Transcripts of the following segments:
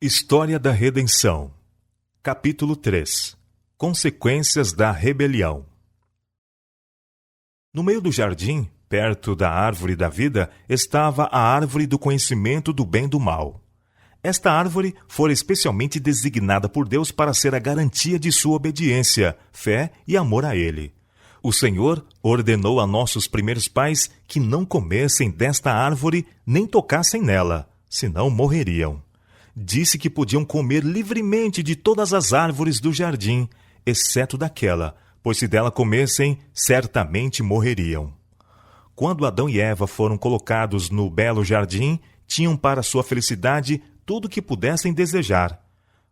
História da Redenção. Capítulo 3. Consequências da rebelião. No meio do jardim, perto da árvore da vida, estava a árvore do conhecimento do bem e do mal. Esta árvore fora especialmente designada por Deus para ser a garantia de sua obediência, fé e amor a Ele. O Senhor ordenou a nossos primeiros pais que não comessem desta árvore nem tocassem nela, senão morreriam. Disse que podiam comer livremente de todas as árvores do jardim, exceto daquela, pois se dela comessem, certamente morreriam. Quando Adão e Eva foram colocados no belo jardim, tinham para sua felicidade tudo o que pudessem desejar.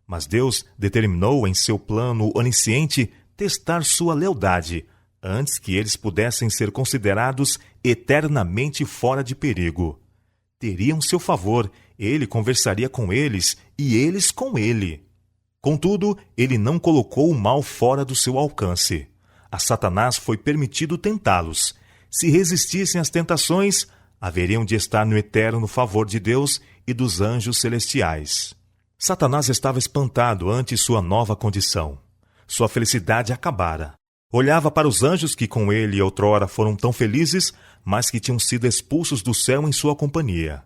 Mas Deus determinou em seu plano onisciente testar sua lealdade, antes que eles pudessem ser considerados eternamente fora de perigo. Teriam seu favor, ele conversaria com eles e eles com ele. Contudo, ele não colocou o mal fora do seu alcance. A Satanás foi permitido tentá-los. Se resistissem às tentações, haveriam de estar no eterno favor de Deus e dos anjos celestiais. Satanás estava espantado ante sua nova condição. Sua felicidade acabara. Olhava para os anjos que com ele outrora foram tão felizes, mas que tinham sido expulsos do céu em sua companhia.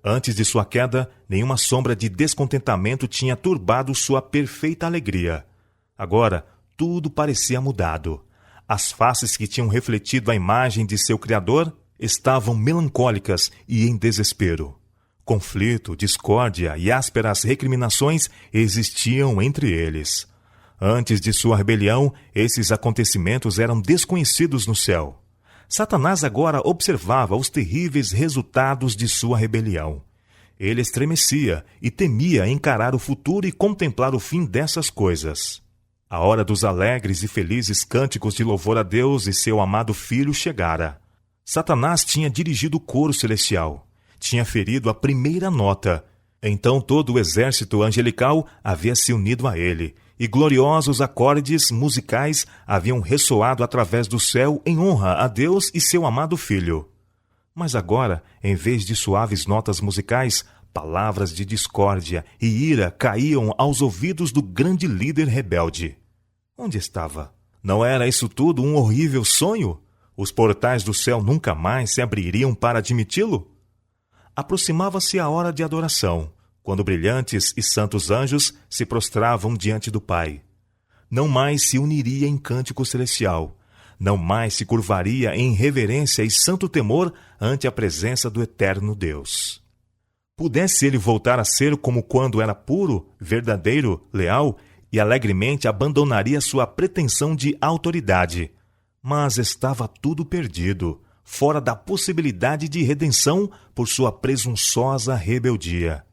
Antes de sua queda, nenhuma sombra de descontentamento tinha turbado sua perfeita alegria. Agora, tudo parecia mudado. As faces que tinham refletido a imagem de seu Criador estavam melancólicas e em desespero. Conflito, discórdia e ásperas recriminações existiam entre eles. Antes de sua rebelião, esses acontecimentos eram desconhecidos no céu. Satanás agora observava os terríveis resultados de sua rebelião. Ele estremecia e temia encarar o futuro e contemplar o fim dessas coisas. A hora dos alegres e felizes cânticos de louvor a Deus e seu amado Filho chegara. Satanás tinha dirigido o coro celestial. Tinha ferido a primeira nota. Então todo o exército angelical havia se unido a ele, e gloriosos acordes musicais haviam ressoado através do céu em honra a Deus e seu amado Filho. Mas agora, em vez de suaves notas musicais, palavras de discórdia e ira caíam aos ouvidos do grande líder rebelde. Onde estava? Não era isso tudo um horrível sonho? Os portais do céu nunca mais se abririam para admiti-lo? Aproximava-se a hora de adoração, quando brilhantes e santos anjos se prostravam diante do Pai. Não mais se uniria em cântico celestial, não mais se curvaria em reverência e santo temor ante a presença do eterno Deus. Pudesse ele voltar a ser como quando era puro, verdadeiro, leal, e alegremente abandonaria sua pretensão de autoridade. Mas estava tudo perdido, fora da possibilidade de redenção por sua presunçosa rebeldia.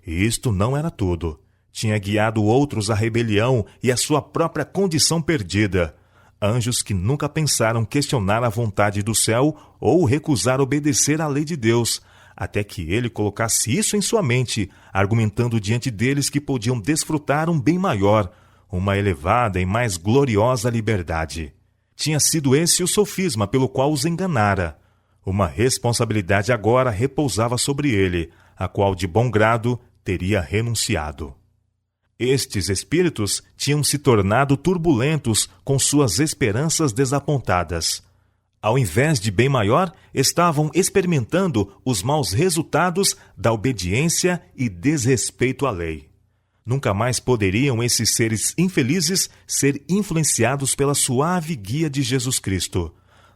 E isto não era tudo. Tinha guiado outros à rebelião e à sua própria condição perdida. Anjos que nunca pensaram questionar a vontade do céu ou recusar obedecer à lei de Deus, até que ele colocasse isso em sua mente, argumentando diante deles que podiam desfrutar um bem maior, uma elevada e mais gloriosa liberdade. Tinha sido esse o sofisma pelo qual os enganara. Uma responsabilidade agora repousava sobre ele, a qual de bom grado teria renunciado. Estes espíritos tinham se tornado turbulentos com suas esperanças desapontadas. Ao invés de bem maior, estavam experimentando os maus resultados da obediência e desrespeito à lei. Nunca mais poderiam esses seres infelizes ser influenciados pela suave guia de Jesus Cristo.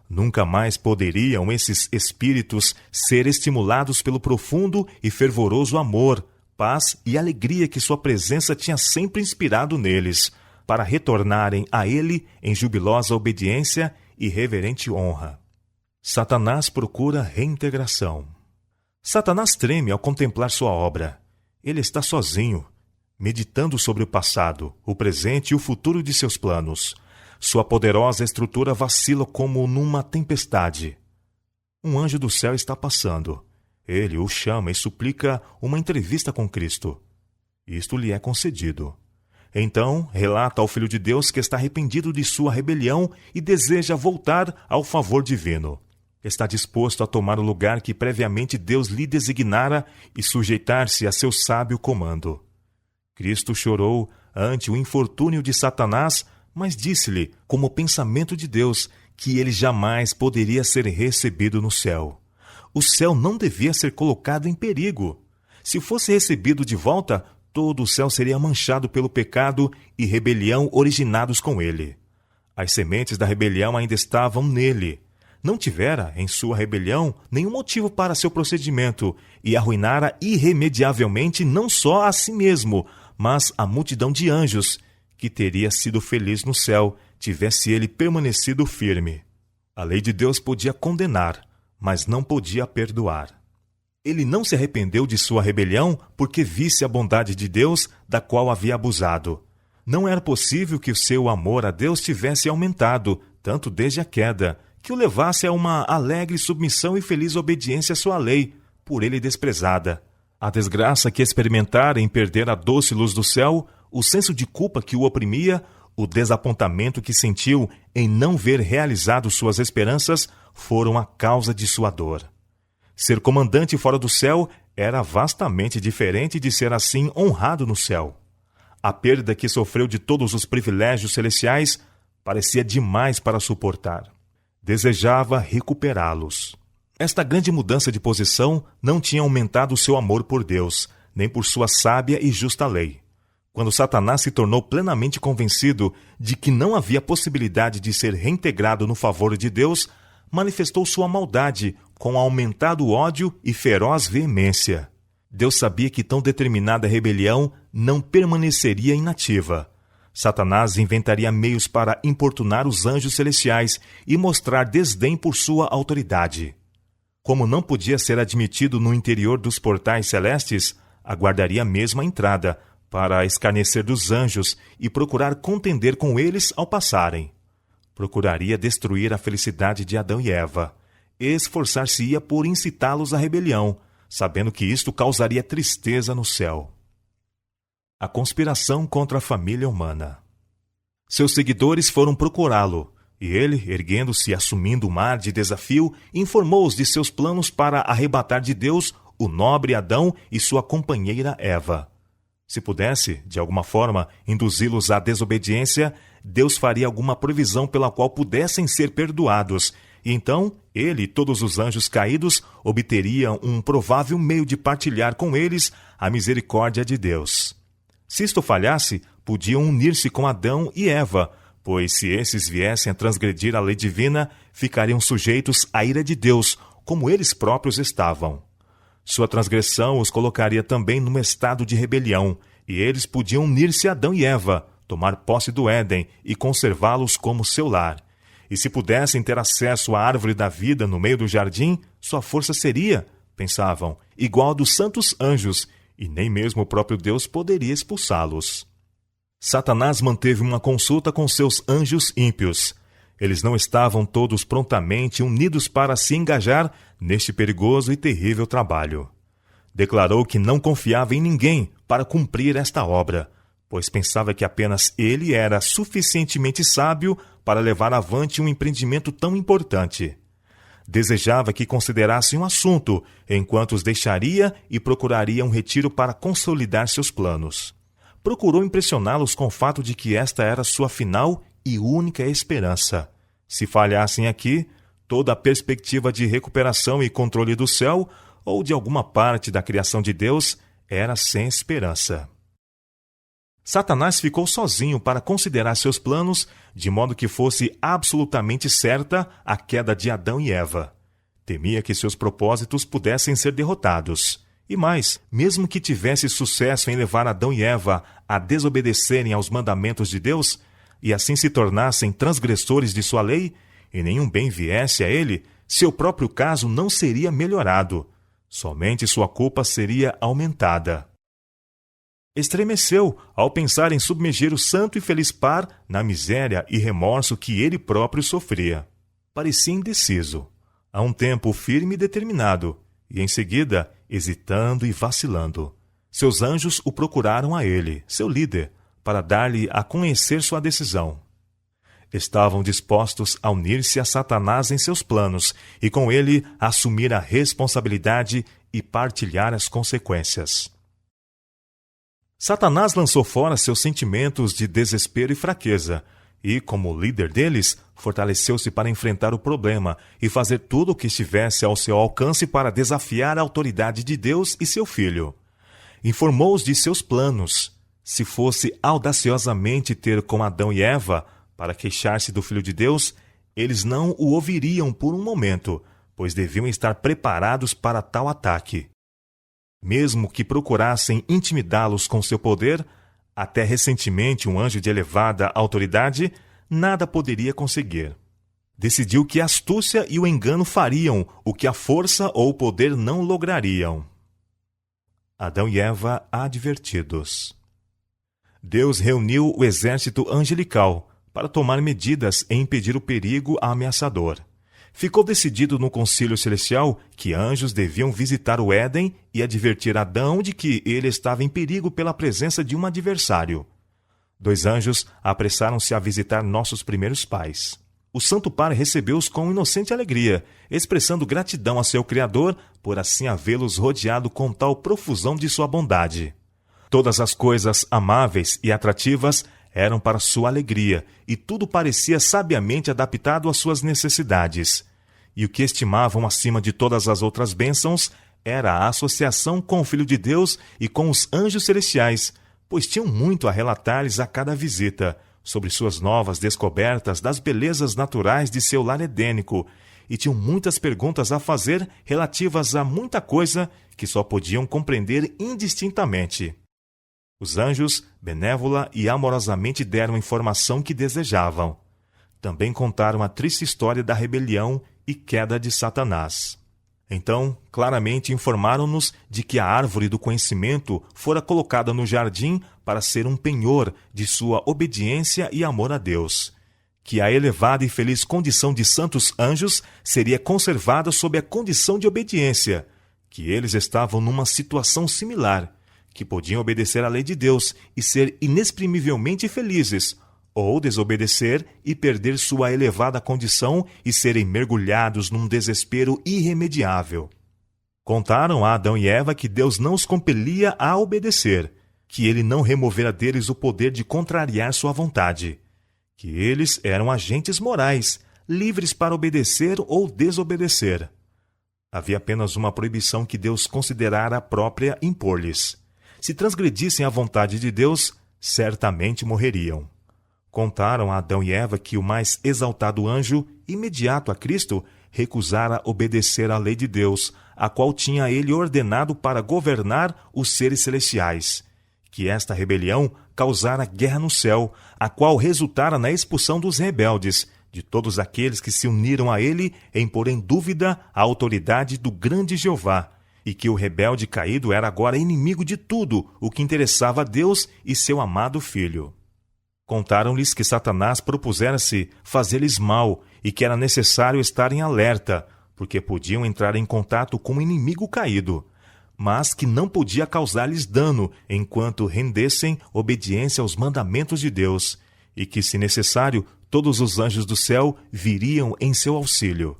Nunca mais poderiam esses espíritos ser estimulados pelo profundo e fervoroso amor, paz e alegria que sua presença tinha sempre inspirado neles, para retornarem a ele em jubilosa obediência e reverente honra. Satanás procura reintegração. Satanás treme ao contemplar sua obra. Ele está sozinho, meditando sobre o passado, o presente e o futuro de seus planos. Sua poderosa estrutura vacila como numa tempestade. Um anjo do céu está passando. Ele o chama e suplica uma entrevista com Cristo. Isto lhe é concedido. Então, relata ao Filho de Deus que está arrependido de sua rebelião e deseja voltar ao favor divino. Está disposto a tomar o lugar que previamente Deus lhe designara e sujeitar-se a seu sábio comando. Cristo chorou ante o infortúnio de Satanás, mas disse-lhe, como pensamento de Deus, que ele jamais poderia ser recebido no céu. O céu não devia ser colocado em perigo. Se fosse recebido de volta, todo o céu seria manchado pelo pecado e rebelião originados com ele. As sementes da rebelião ainda estavam nele. Não tivera, em sua rebelião, nenhum motivo para seu procedimento e arruinara irremediavelmente não só a si mesmo, mas a multidão de anjos, que teria sido feliz no céu, tivesse ele permanecido firme. A lei de Deus podia condenar, mas não podia perdoar. Ele não se arrependeu de sua rebelião porque visse a bondade de Deus, da qual havia abusado. Não era possível que o seu amor a Deus tivesse aumentado, tanto desde a queda, que o levasse a uma alegre submissão e feliz obediência à sua lei, por ele desprezada. A desgraça que experimentara em perder a doce luz do céu, o senso de culpa que o oprimia, o desapontamento que sentiu em não ver realizado suas esperanças, foram a causa de sua dor. Ser comandante fora do céu era vastamente diferente de ser assim honrado no céu. A perda que sofreu de todos os privilégios celestiais parecia demais para suportar. Desejava recuperá-los. Esta grande mudança de posição não tinha aumentado seu amor por Deus, nem por sua sábia e justa lei. Quando Satanás se tornou plenamente convencido de que não havia possibilidade de ser reintegrado no favor de Deus, manifestou sua maldade com aumentado ódio e feroz veemência. Deus sabia que tão determinada rebelião não permaneceria inativa. Satanás inventaria meios para importunar os anjos celestiais e mostrar desdém por sua autoridade. Como não podia ser admitido no interior dos portais celestes, aguardaria mesmo a entrada, para escarnecer dos anjos e procurar contender com eles ao passarem. Procuraria destruir a felicidade de Adão e Eva. Esforçar-se-ia por incitá-los à rebelião, sabendo que isto causaria tristeza no céu. A conspiração contra a família humana. Seus seguidores foram procurá-lo, e ele, erguendo-se e assumindo um ar de desafio, informou-os de seus planos para arrebatar de Deus o nobre Adão e sua companheira Eva. Se pudesse, de alguma forma, induzi-los à desobediência, Deus faria alguma provisão pela qual pudessem ser perdoados, e então ele e todos os anjos caídos obteriam um provável meio de partilhar com eles a misericórdia de Deus. Se isto falhasse, podiam unir-se com Adão e Eva, pois se esses viessem a transgredir a lei divina, ficariam sujeitos à ira de Deus, como eles próprios estavam. Sua transgressão os colocaria também num estado de rebelião, e eles podiam unir-se a Adão e Eva, tomar posse do Éden e conservá-los como seu lar. E se pudessem ter acesso à árvore da vida no meio do jardim, sua força seria, pensavam, igual a dos santos anjos, e nem mesmo o próprio Deus poderia expulsá-los. Satanás manteve uma consulta com seus anjos ímpios. Eles não estavam todos prontamente unidos para se engajar neste perigoso e terrível trabalho. Declarou que não confiava em ninguém para cumprir esta obra, pois pensava que apenas ele era suficientemente sábio para levar avante um empreendimento tão importante. Desejava que considerassem um assunto, enquanto os deixaria e procuraria um retiro para consolidar seus planos. Procurou impressioná-los com o fato de que esta era sua final e única esperança. Se falhassem aqui, toda a perspectiva de recuperação e controle do céu, ou de alguma parte da criação de Deus, era sem esperança. Satanás ficou sozinho para considerar seus planos, de modo que fosse absolutamente certa a queda de Adão e Eva. Temia que seus propósitos pudessem ser derrotados. E mais, mesmo que tivesse sucesso em levar Adão e Eva a desobedecerem aos mandamentos de Deus, e assim se tornassem transgressores de sua lei, e nenhum bem viesse a ele, seu próprio caso não seria melhorado. Somente sua culpa seria aumentada. Estremeceu ao pensar em submergir o santo e feliz par na miséria e remorso que ele próprio sofria. Parecia indeciso, a um tempo firme e determinado, e em seguida hesitando e vacilando. Seus anjos o procuraram a ele, seu líder, para dar-lhe a conhecer sua decisão. Estavam dispostos a unir-se a Satanás em seus planos e com ele assumir a responsabilidade e partilhar as consequências. Satanás lançou fora seus sentimentos de desespero e fraqueza, e, como líder deles, fortaleceu-se para enfrentar o problema e fazer tudo o que estivesse ao seu alcance para desafiar a autoridade de Deus e seu Filho. Informou-os de seus planos. Se fosse audaciosamente ter com Adão e Eva para queixar-se do Filho de Deus, eles não o ouviriam por um momento, pois deviam estar preparados para tal ataque. Mesmo que procurassem intimidá-los com seu poder, até recentemente um anjo de elevada autoridade, nada poderia conseguir. Decidiu que a astúcia e o engano fariam o que a força ou o poder não lograriam. Adão e Eva advertidos. Deus reuniu o exército angelical para tomar medidas e impedir o perigo ameaçador. Ficou decidido no concílio celestial que anjos deviam visitar o Éden e advertir Adão de que ele estava em perigo pela presença de um adversário. 2 anjos apressaram-se a visitar nossos primeiros pais. O Santo Par recebeu-os com inocente alegria, expressando gratidão a seu Criador por assim havê-los rodeado com tal profusão de sua bondade. Todas as coisas amáveis e atrativas eram para sua alegria, e tudo parecia sabiamente adaptado às suas necessidades. E o que estimavam acima de todas as outras bênçãos era a associação com o Filho de Deus e com os anjos celestiais, pois tinham muito a relatar-lhes a cada visita, sobre suas novas descobertas das belezas naturais de seu lar edênico, e tinham muitas perguntas a fazer relativas a muita coisa que só podiam compreender indistintamente. Os anjos, benévola e amorosamente deram a informação que desejavam. Também contaram a triste história da rebelião e queda de Satanás. Então, claramente informaram-nos de que a árvore do conhecimento fora colocada no jardim para ser um penhor de sua obediência e amor a Deus, que a elevada e feliz condição de santos anjos seria conservada sob a condição de obediência, que eles estavam numa situação similar, que podiam obedecer à lei de Deus e ser inexprimivelmente felizes, ou desobedecer e perder sua elevada condição e serem mergulhados num desespero irremediável. Contaram a Adão e Eva que Deus não os compelia a obedecer, que ele não removera deles o poder de contrariar sua vontade, que eles eram agentes morais, livres para obedecer ou desobedecer. Havia apenas uma proibição que Deus considerara própria impor-lhes. Se transgredissem a vontade de Deus, certamente morreriam. Contaram a Adão e Eva que o mais exaltado anjo, imediato a Cristo, recusara obedecer à lei de Deus, a qual tinha ele ordenado para governar os seres celestiais, que esta rebelião causara guerra no céu, a qual resultara na expulsão dos rebeldes, de todos aqueles que se uniram a ele em pôr em dúvida a autoridade do grande Jeová, e que o rebelde caído era agora inimigo de tudo o que interessava a Deus e seu amado Filho. Contaram-lhes que Satanás propusera-se fazer-lhes mal e que era necessário estar em alerta, porque podiam entrar em contato com o inimigo caído, mas que não podia causar-lhes dano enquanto rendessem obediência aos mandamentos de Deus, e que, se necessário, todos os anjos do céu viriam em seu auxílio,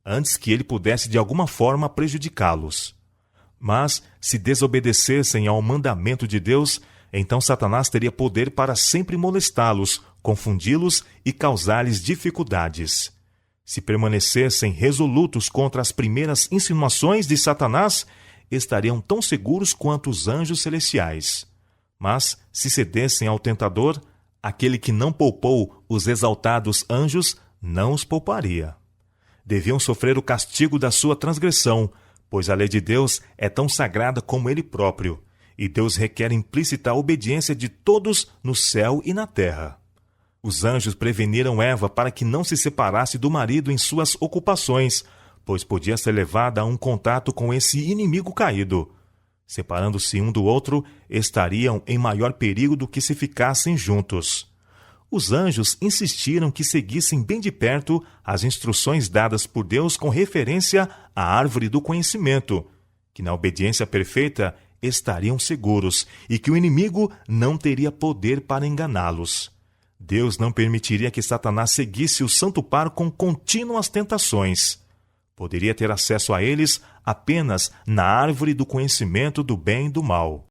antes que ele pudesse de alguma forma prejudicá-los. Mas, se desobedecessem ao mandamento de Deus, então Satanás teria poder para sempre molestá-los, confundi-los e causar-lhes dificuldades. Se permanecessem resolutos contra as primeiras insinuações de Satanás, estariam tão seguros quanto os anjos celestiais. Mas, se cedessem ao tentador, aquele que não poupou os exaltados anjos não os pouparia. Deviam sofrer o castigo da sua transgressão, pois a lei de Deus é tão sagrada como ele próprio, e Deus requer implícita obediência de todos no céu e na terra. Os anjos preveniram Eva para que não se separasse do marido em suas ocupações, pois podia ser levada a um contato com esse inimigo caído. Separando-se um do outro, estariam em maior perigo do que se ficassem juntos. Os anjos insistiram que seguissem bem de perto as instruções dadas por Deus com referência à árvore do conhecimento, que na obediência perfeita estariam seguros e que o inimigo não teria poder para enganá-los. Deus não permitiria que Satanás seguisse o Santo Par com contínuas tentações. Poderia ter acesso a eles apenas na árvore do conhecimento do bem e do mal.